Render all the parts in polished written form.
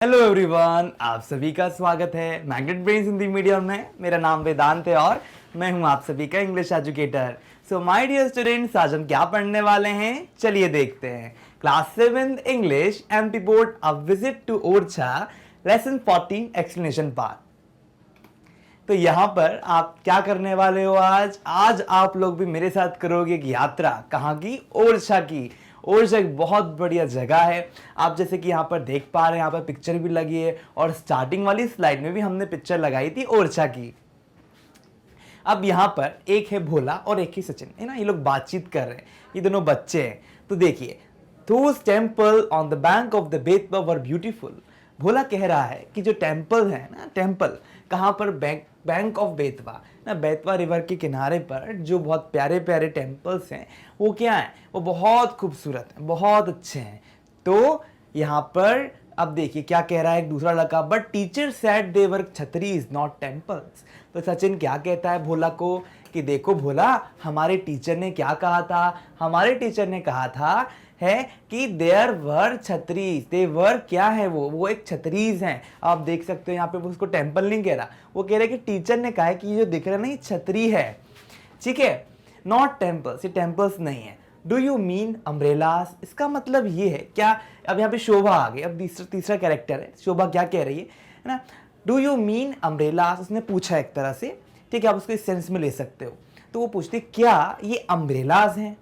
Hello everyone, आप सभी का स्वागत है मैग्नेट ब्रेन्स हिंदी मीडियम में। मेरा नाम वेदांत है और मैं हूं आप सभी का English educator. So my dear students, आज हम क्या पढ़ने वाले हैं, चलिए देखते हैं। Class 7 English MP board a visit to Orchha, lesson 14 explanation part. तो यहाँ पर आप क्या करने वाले हो, आज आप लोग भी मेरे साथ करोगे एक यात्रा। कहाँ की? ओरछा की। ओरछा एक बहुत बढ़िया जगह है। आप जैसे कि यहाँ पर देख पा रहे हैं, यहाँ पर पिक्चर भी लगी है और स्टार्टिंग वाली स्लाइड में भी हमने पिक्चर लगाई थी ओरछा की। अब यहाँ पर एक है भोला और एक ही सचिन, है ना। ये लोग बातचीत कर रहे हैं, ये दोनों बच्चे हैं। तो देखिए, those temple on the bank of the Betwa were beautiful। भोला कह रहा है कि जो टेम्पल है ना, टेम्पल कहाँ पर? बैंक ऑफ बेतवा ना, बेतवा रिवर के किनारे पर जो बहुत प्यारे प्यारे टेम्पल्स हैं वो क्या है? वो बहुत खूबसूरत हैं, बहुत अच्छे हैं। तो यहाँ पर अब देखिए क्या कह रहा है एक दूसरा लड़का, but teacher said they were chhatris not temples. तो सचिन क्या कहता है भोला को कि देखो भोला, हमारे टीचर ने क्या कहा था? हमारे टीचर ने कहा था है कि देयर वर छतरीज। दे वर क्या है? वो एक छतरीज हैं। आप देख सकते हो यहाँ पे वो उसको टेम्पल नहीं कह रहा, वो कह रहा है कि टीचर ने कहा है कि ये जो दिख रहा है ना, ये छतरी है, ठीक है, नॉट टेम्पल्स। ये टेम्पल्स नहीं है। Do you mean umbrellas? इसका मतलब ये है क्या? अब यहाँ पे शोभा आ गई। अब तीसरा कैरेक्टर है शोभा, क्या कह रही है ना, डू यू मीन अम्ब्रेलास। उसने पूछा एक तरह से, ठीक है, आप उसको इस सेंस में ले सकते हो। तो वो पूछती क्या ये अम्ब्रेलाज हैं,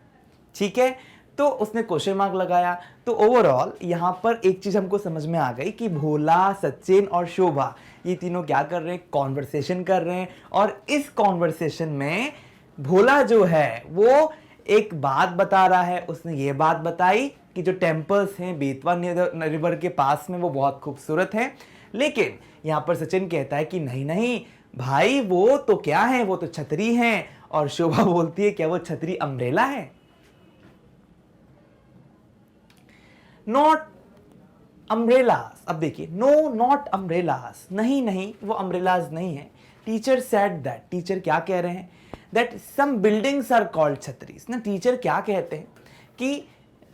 ठीक है। तो उसने क्वेश्चन मार्क लगाया। तो ओवरऑल यहाँ पर एक चीज हमको समझ में आ गई कि भोला, सचिन और शोभा ये तीनों क्या कर रहे हैं? कॉन्वर्सेशन कर रहे हैं। और इस कॉन्वर्सेशन में भोला जो है वो एक बात बता रहा है। उसने ये बात बताई कि जो टेम्पल्स हैं बेतवा रिवर के पास में वो बहुत खूबसूरत हैं। लेकिन यहाँ पर सचिन कहता है कि नहीं नहीं भाई, वो तो क्या है, वो तो छतरी हैं। और शोभा बोलती है क्या वो छतरी अम्ब्रेला है? Not umbrellas. अब देखिए, नो नॉट अम्ब्रेलास, नहीं नहीं वो अम्ब्रेलास नहीं है। टीचर सेड दैट, टीचर क्या कह रहे हैं? That some buildings are called chhatris ना। टीचर क्या कहते हैं कि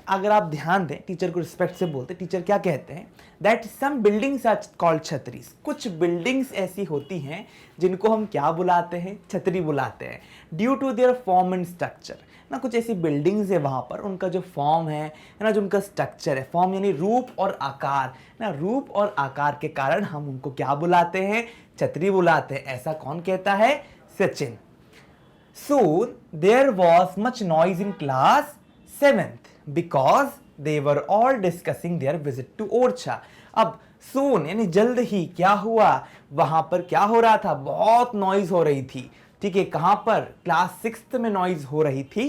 अगर आप ध्यान दें, ड्यूटर को रिस्पेक्ट से बोलते, टीचर क्या कहते हैं? That some buildings are called chhatris. कुछ बिल्डिंग्स ऐसी होती हैं जिनको हम क्या बुलाते हैं? छतरी बुलाते हैं। Due to their form and structure ना, कुछ ऐसी बिल्डिंग्स है वहां पर, उनका जो फॉर्म है ना, जो उनका स्ट्रक्चर है, फॉर्म यानी रूप और आकार ना, रूप और आकार के कारण हम उनको क्या बुलाते हैं? छतरी बुलाते हैं। ऐसा कौन कहता है? Sachin. Soon there was much noise in class 7th because they were all discussing their visit to Orcha। अब soon यानी जल्द ही क्या हुआ? वहां पर क्या हो रहा था? बहुत नॉइज हो रही थी, ठीक है। कहां पर? क्लास 6 में नॉइज हो रही थी।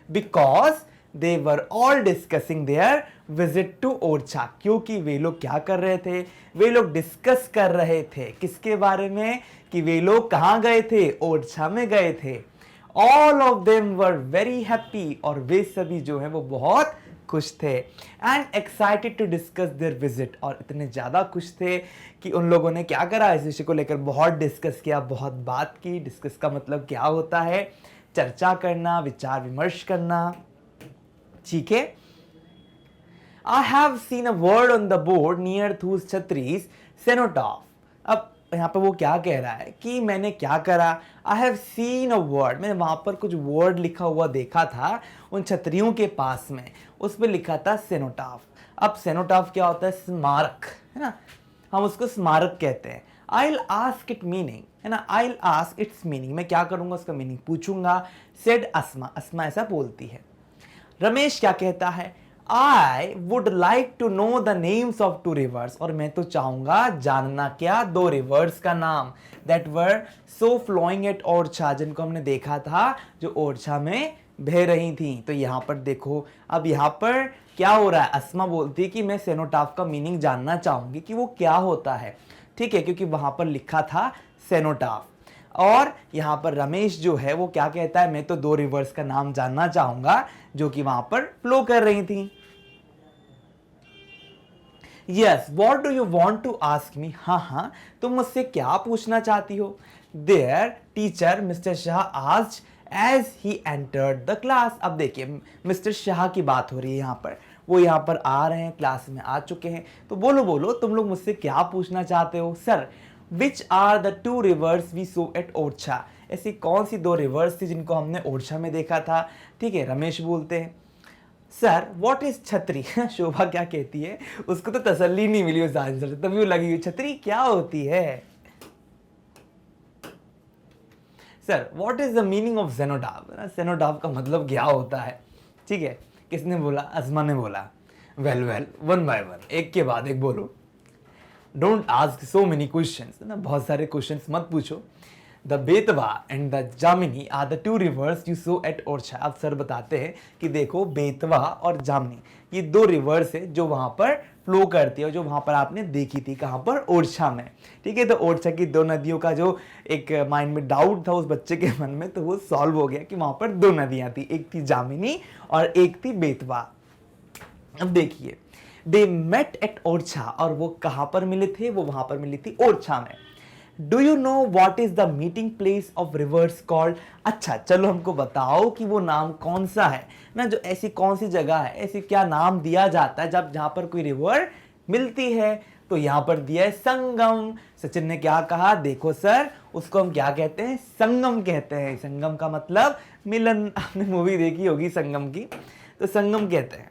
Because they were all discussing their visit to Orchha, क्योंकि वे लोग क्या कर रहे थे? वे लोग डिस्कस कर रहे थे किसके बारे में? कि वे लोग कहां गए थे? ओरछा में गए थे। All of them were very happy, और वे सभी जो है वो बहुत खुश थे। And excited to discuss their visit, और इतने ज्यादा खुश थे कि उन लोगों ने क्या करा? इस विषय को लेकर बहुत डिस्कस किया, बहुत बात की। डिस्कस का मतलब क्या होता है? चर्चा करना, विचार विमर्श करना, ठीक है। I have seen a word on the board near those छतरीज cenotaph। अब यहाँ पर वो क्या कह रहा है कि मैंने क्या करा? I have seen a word, मैंने वहां पर कुछ वर्ड लिखा हुआ देखा था उन छतरियों के पास में। उस पर लिखा था सेनोटाफ। अब सेनोटाफ क्या होता है? स्मारक, है ना, हम उसको स्मारक कहते हैं। I'll ask it meaning, है ना, I'll ask its meaning, मैं क्या करूंगा? उसका मीनिंग पूछूंगा। said अस्मा, अस्मा ऐसा बोलती है। रमेश क्या कहता है? I would like to know the names of two rivers, और मैं तो चाहूंगा जानना क्या? दो रिवर्स का नाम। that were so flowing at Orchha, जिनको हमने देखा था जो ओरछा में बह रही थी। तो यहाँ पर देखो, अब यहाँ पर क्या हो रहा है? अस्मा बोलती है कि मैं सेनोटाफ का मीनिंग जानना चाहूंगी कि वो क्या होता है, ठीक है, क्योंकि वहां पर लिखा था सेनोटाफ। और यहां पर रमेश जो है वो क्या कहता है? मैं तो दो रिवर्स का नाम जानना चाहूंगा जो कि वहां पर फ्लो कर रही थी। Yes, what do you want to ask me? हाँ हाँ, तुम मुझसे क्या पूछना चाहती हो? Their teacher Mr Shah asked as he entered the class. अब देखिए, मिस्टर शाह की बात हो रही है यहाँ पर। वो यहाँ पर आ रहे हैं, क्लास में आ चुके हैं। तो बोलो बोलो तुम लोग मुझसे क्या पूछना चाहते हो? Sir which are the two rivers we saw at Orchha, ऐसी कौन सी दो रिवर्स थी जिनको हमने ओरछा में देखा था? ठीक है, रमेश बोलते हैं सर व्हाट इज छतरी। शोभा क्या कहती है, उसको तो तसल्ली नहीं मिली उस आंसर से, तभी वो लगी हुई छतरी क्या होती है। Sir what is the meaning of cenotaph, cenotaph का मतलब क्या होता है? ठीक है, किसने बोला? अजमा ने बोला। Well well, one by one, एक के बाद एक बोलो। Don't ask so many questions, ना बहुत सारे क्वेश्चंस मत पूछो। The Betwa and the Jamni are the two rivers you saw at Orchha. अब सर बताते हैं कि देखो बेतवा और जामिनी ये दो रिवर्स है जो वहां पर फ्लो करती है, जो वहां पर आपने देखी थी। कहां पर? ओरछा में। ठीक है, तो ओरछा की दो नदियों का जो एक माइंड में डाउट था उस बच्चे के मन में, तो वो सॉल्व हो गया कि वहां पर दो नदियां थी, एक थी जामिनी और एक थी बेतवा। अब देखिए दे मेट एट ओरछा, और वो कहां पर मिले थे? वो वहां पर मिली थी ओरछा में। Do you know what is the meeting place of reverse called? अच्छा चलो हमको बताओ कि वो नाम कौन सा है ना, जो ऐसी कौन सी जगह है, ऐसी क्या नाम दिया जाता है जब जहां पर कोई रिवर मिलती है? तो यहां पर दिया है संगम। सचिन ने क्या कहा? देखो सर उसको हम क्या कहते हैं? संगम कहते हैं। संगम का मतलब मिलन। आपने मूवी देखी होगी संगम की, तो संगम कहते हैं।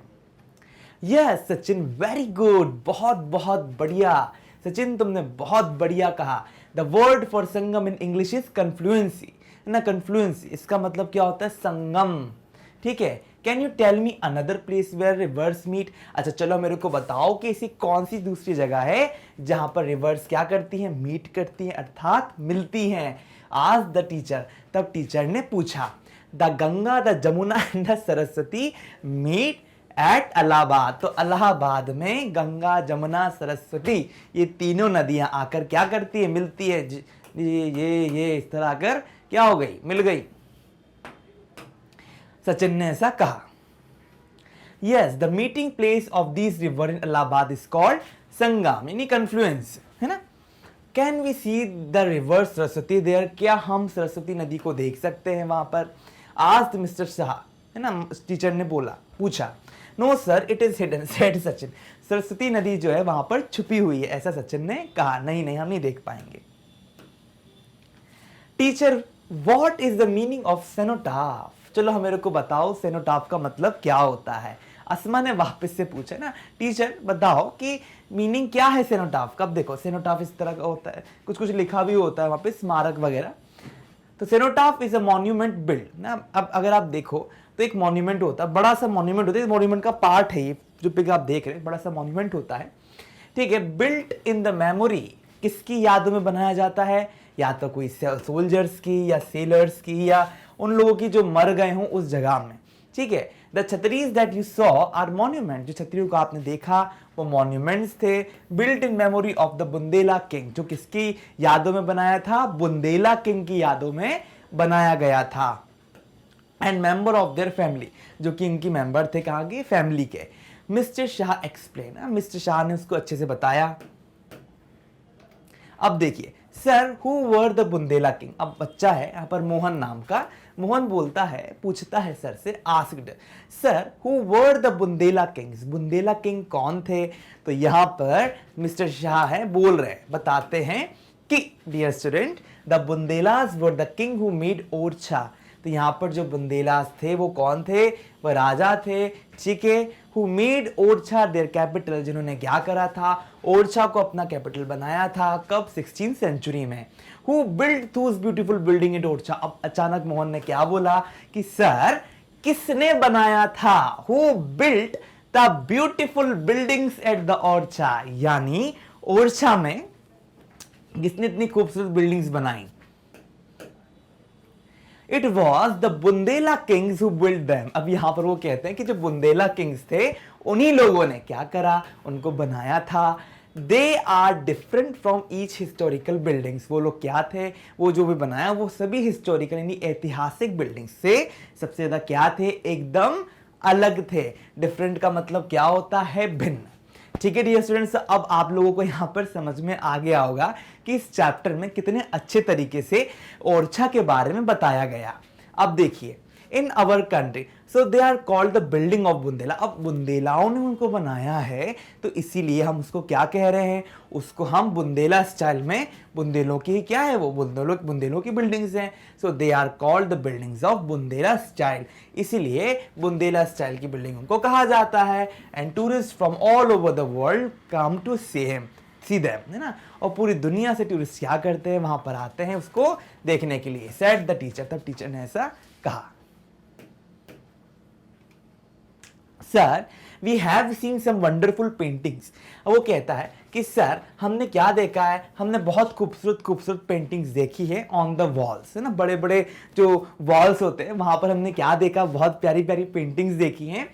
यस सचिन, वेरी गुड, बहुत बहुत बढ़िया सचिन, तुमने बहुत बढ़िया कहा। The word for sangam in English is confluency, ना कन्फ्लुएंसी इसका मतलब क्या होता है? संगम। ठीक है, can you tell me another place where rivers meet? अच्छा चलो मेरे को बताओ कि ऐसी कौन सी दूसरी जगह है जहां पर रिवर्स क्या करती हैं? मीट करती हैं, अर्थात मिलती हैं। आज द टीचर, तब टीचर ने पूछा the Ganga the Jamuna and the Saraswati meet at Allahabad. तो इलाहाबाद में गंगा जमुना सरस्वती ये तीनों नदियां आकर क्या करती है? मिलती है। ये इस तरह आकर क्या हो गई? मिल गई। सचिन ने ऐसा कहा। Yes the meeting place of this river in Allahabad is called Sangam, यानी कन्फ्लुएंस, है ना। Can we see the river Saraswati there? क्या हम सरस्वती नदी को देख सकते हैं वहां पर? आज मिस्टर शाह, है ना, टीचर ने बोला, पूछा। No sir it is hidden, said Sachin. Saraswati नदी जो है वहां पर छुपी हुई है, ऐसा सचिन ने कहा। नहीं नहीं, हम नहीं देख पाएंगे। Teacher what is the meaning of cenotaph? चलो हम मेरे को बताओ सेनोटाफ का मतलब क्या होता है? अस्मा ने वापस से पूछा ना, टीचर बताओ कि मीनिंग क्या है सेनोटाफ का? अब देखो सेनोटाफ इस तरह का होता है, कुछ कुछ लिखा भी होता है वहां पे, स्मारक वगैरह। तो cenotaph is a monument build ना। अब अगर आप देखो तो एक मॉन्यूमेंट होता है, बड़ा सा मॉन्यूमेंट होता है, मॉन्यूमेंट का पार्ट है ये जो पिक आप देख रहे हैं, बड़ा सा मॉन्यूमेंट होता है। ठीक है, बिल्ट इन द मेमोरी, किसकी यादों में बनाया जाता है? या तो कोई सोल्जर्स की, या सेलर्स की, या उन लोगों की जो मर गए हों उस जगह में। ठीक है, the chhatris that you saw are monument, जो छतरियों को आपने देखा वो मॉन्यूमेंट्स थे। Built in memory of the Bundela king, जो किसकी यादों में बनाया था? बुंदेला किंग की यादों में बनाया गया था। And member of their family, जो कि इनकी मेंबर थे, कहाँ के? फैमिली के। Mister Shah explain, mister Shah ने उसको अच्छे से बताया। अब देखिए sir who were the Bundela king. अब बच्चा है यहाँ पर मोहन नाम का, मोहन बोलता है, पूछता है सर से, asked sir who were the Bundela Kings? Bundela king कौन थे? तो यहाँ पर मिस्टर शाह है, बोल रहे हैं, बताते हैं कि dear student the Bundelas were the king who made Orchha. तो यहाँ पर जो बुंदेलास थे वो कौन थे? वह राजा थे। ठीक है, who made Orchha their capital, जिन्होंने क्या करा था? ओरछा को अपना कैपिटल बनाया था। कब? 16th सेंचुरी में। Who build those beautiful building in Orchha. अब अचानक मोहन ने क्या बोला कि सर किसने बनाया था? Who built the beautiful buildings at the Orchha, यानी ओरछा में किसने इतनी खूबसूरत बिल्डिंग्स बनाई? It was the Bundela Kings who build them. अब यहां पर वो कहते हैं कि जो बुंदेला किंग्स थे उन्हीं लोगों ने क्या करा? उनको बनाया था। They are different from each historical buildings. वो लोग क्या थे? वो जो भी बनाया वो सभी हिस्टोरिकल यानी ऐतिहासिक बिल्डिंग्स से सबसे ज्यादा क्या थे? एकदम अलग थे। डिफरेंट का मतलब क्या होता है? भिन्न। ठीक है डियर स्टूडेंट्स, अब आप लोगों को यहां पर समझ में आ गया होगा कि इस चैप्टर में कितने अच्छे तरीके से ओरछा के बारे में बताया गया। अब देखिए in our country, so they are called the building of Bundela. अब बुंदेलाओं ने उनको बनाया है तो इसीलिए हम उसको क्या कह रहे हैं, उसको हम बुंदेला स्टाइल में, बुंदेलों की क्या है वो, बुंदेलों की बिल्डिंग्स हैं, so they are called the buildings of Bundela style, इसीलिए बुंदेला स्टाइल की बिल्डिंग उनको कहा जाता है। And tourist from all over the world come to see him, see them, है ना, और पूरी दुनिया से टूरिस्ट क्या करते हैं, वहां पर आते हैं उसको देखने के लिए, सेड द टीचर, तब टीचर ने ऐसा कहा। Sir we have seen some wonderful paintings, वो कहता है कि सर हमने क्या देखा है, हमने बहुत खूबसूरत खूबसूरत पेंटिंग्स देखी है ऑन द वॉल्स, है ना, बड़े बड़े जो वॉल्स होते हैं वहां पर हमने क्या देखा, बहुत प्यारी प्यारी पेंटिंग्स देखी हैं।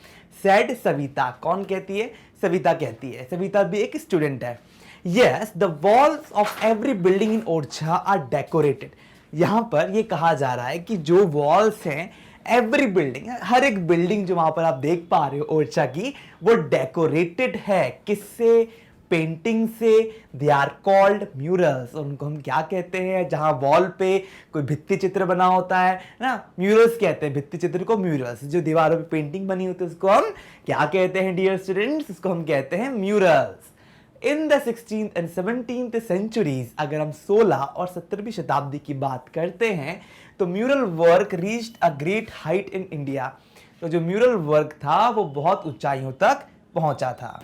सेड सविता, कौन कहती है, सविता कहती है, सविता भी एक स्टूडेंट है। Yes the walls of every building in Orchha are decorated, यहां पर ये कहा जा रहा है कि जो वॉल्स हैं, एवरी बिल्डिंग, हर एक बिल्डिंग जो वहां पर आप देख पा रहे हो ओरछा की, वो डेकोरेटेड है, किससे, पेंटिंग से। दे आर कॉल्ड म्यूरल्स, उनको हम क्या कहते हैं, जहां वॉल पे कोई भित्ति चित्र बना होता है ना, म्यूरल्स कहते हैं, भित्ति चित्र को म्यूरल्स, जो दीवारों पे पेंटिंग बनी होती है उसको हम क्या कहते हैं डियर स्टूडेंट्स, उसको हम कहते हैं murals. In the 16th and 17th centuries, अगर हम 16 और 17वीं शताब्दी की बात करते हैं तो mural work reached a great height in India, तो जो म्यूरल वर्क था वो बहुत ऊंचाइयों तक पहुंचा था।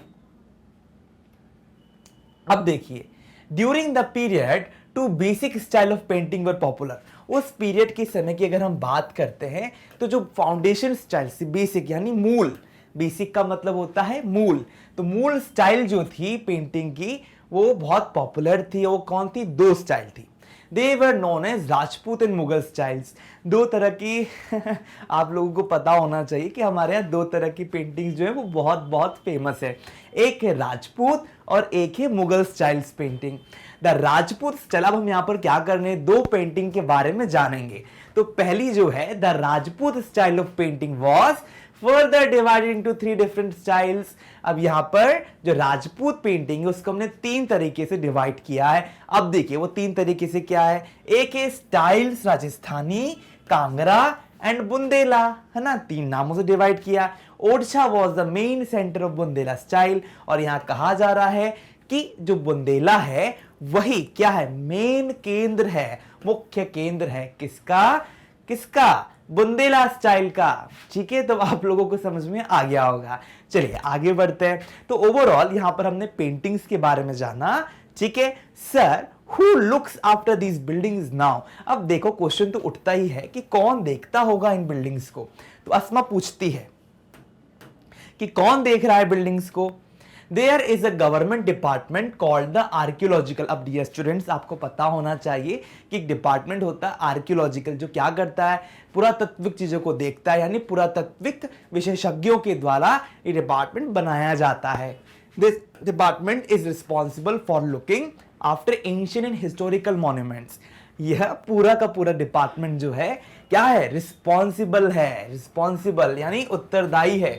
अब देखिए, during the period two basic style of painting were popular, उस पीरियड के समय की अगर हम बात करते हैं तो जो फाउंडेशन स्टाइल से, बेसिक यानी मूल, बेसिक का मतलब होता है मूल, तो मूल स्टाइल जो थी पेंटिंग की वो बहुत पॉपुलर थी। वो कौन थी, दो स्टाइल थी, they were known as Rajput and Mughal styles, दो तरह की आप लोगों को पता होना चाहिए कि हमारे यहाँ दो तरह की पेंटिंग्स जो है वो बहुत बहुत फेमस है, एक है राजपूत और एक है Mughal styles painting. The Rajput style, अब हम यहाँ पर क्या करने, दो पेंटिंग के बारे में जानेंगे। तो पहली जो है the Rajput style of painting was further divided into 3 different styles। अब यहां पर जो राजपूत पेंटिंग है उसको हमने 3 तरीके से डिवाइड किया है। अब देखिए वो 3 तरीके से क्या है, एक है स्टाइल्स राजस्थानी, कांगड़ा एंड बुंदेला, है ना, 3 नामों से डिवाइड किया। Orchha was the main centre of Bundela style, और यहां कहा जा रहा है कि जो बुंदेला है वही क्या है, मेन केंद्र है, मुख्य केंद्र है, किसका, बुंदेला स्टाइल का। ठीक है, तो आप लोगों को समझ में आ गया होगा। चलिए आगे बढ़ते हैं। तो ओवरऑल यहां पर हमने पेंटिंग्स के बारे में जाना। ठीक है sir, who looks after these buildings now, अब देखो क्वेश्चन तो उठता ही है कि कौन देखता होगा इन बिल्डिंग्स को। तो अस्मा पूछती है कि कौन देख रहा है बिल्डिंग्स को। There is a government department called the archaeological। अब डियर स्टूडेंट्स आपको पता होना चाहिए कि एक डिपार्टमेंट होता है आर्कियोलॉजिकल, जो क्या करता है, पुरातत्विक चीजों को देखता है, यानी पुरातत्विक विशेषज्ञों के द्वारा ये डिपार्टमेंट बनाया जाता है। This department is responsible for looking after ancient and historical monuments. यह पूरा का पूरा डिपार्टमेंट जो है क्या है, रिस्पॉन्सिबल है, रिस्पॉन्सिबल यानी उत्तरदायी है,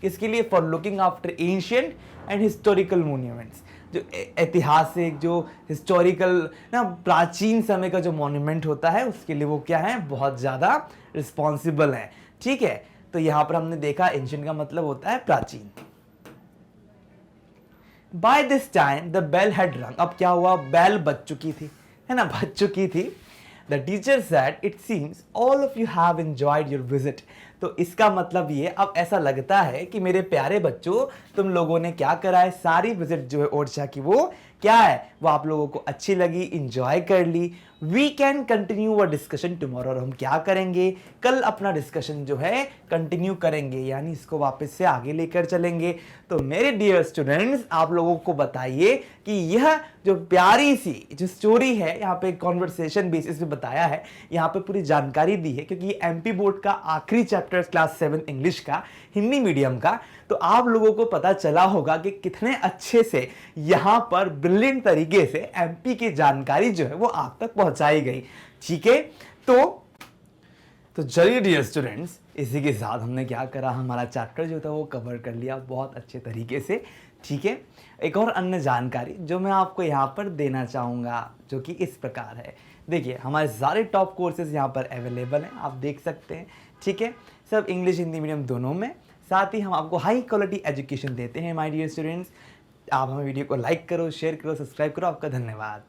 किसके लिए, for looking after ancient and historical monuments, जो ऐतिहासिक, जो हिस्टोरिकल ना, प्राचीन समय का जो मॉन्यूमेंट होता है उसके लिए वो क्या है, बहुत ज्यादा रिस्पॉन्सिबल है। ठीक है, तो यहां पर हमने देखा एंशिएंट का मतलब होता है प्राचीन। By this time the bell had रंग, अब क्या हुआ, बेल बज चुकी थी, है ना, बज चुकी थी। The teacher said it seems all of you have enjoyed your visit, तो इसका मतलब ये, अब ऐसा लगता है कि मेरे प्यारे बच्चों तुम लोगों ने क्या करा है, सारी विजिट जो है ओरछा की वो क्या है, वो आप लोगों को अच्छी लगी, इंजॉय कर ली। We can continue our discussion tomorrow, और हम क्या करेंगे, कल अपना डिस्कशन जो है कंटिन्यू करेंगे, यानी इसको वापस से आगे लेकर चलेंगे। तो मेरे डियर स्टूडेंट्स आप लोगों को बताइए कि यह जो प्यारी सी जो स्टोरी है, यहाँ पे कॉन्वर्सेशन बेसिस पे बताया है, यहाँ पे पूरी जानकारी दी है, क्योंकि ये एमपी बोर्ड का आखिरी चैप्टर क्लास 7 इंग्लिश का, हिंदी मीडियम का, तो आप लोगों को पता चला होगा कि कितने अच्छे से यहाँ पर ब्रिलियंट तरीके से एमपी की जानकारी जो है वो आप तक पहुंचाई गई। ठीक है, तो चलिए डियर स्टूडेंट्स, इसी के साथ हमने क्या करा, हमारा चैप्टर जो था वो कवर कर लिया बहुत अच्छे तरीके से। ठीक है, एक और अन्य जानकारी जो मैं आपको यहाँ पर देना चाहूँगा, जो कि इस प्रकार है। देखिए हमारे सारे टॉप कोर्सेज यहाँ पर अवेलेबल हैं, आप देख सकते हैं। ठीक है, सब इंग्लिश हिंदी मीडियम दोनों में। साथ ही हम आपको हाई क्वालिटी एजुकेशन देते हैं माय डियर स्टूडेंट्स। आप हमें वीडियो को लाइक करो, शेयर करो, सब्सक्राइब करो। आपका धन्यवाद।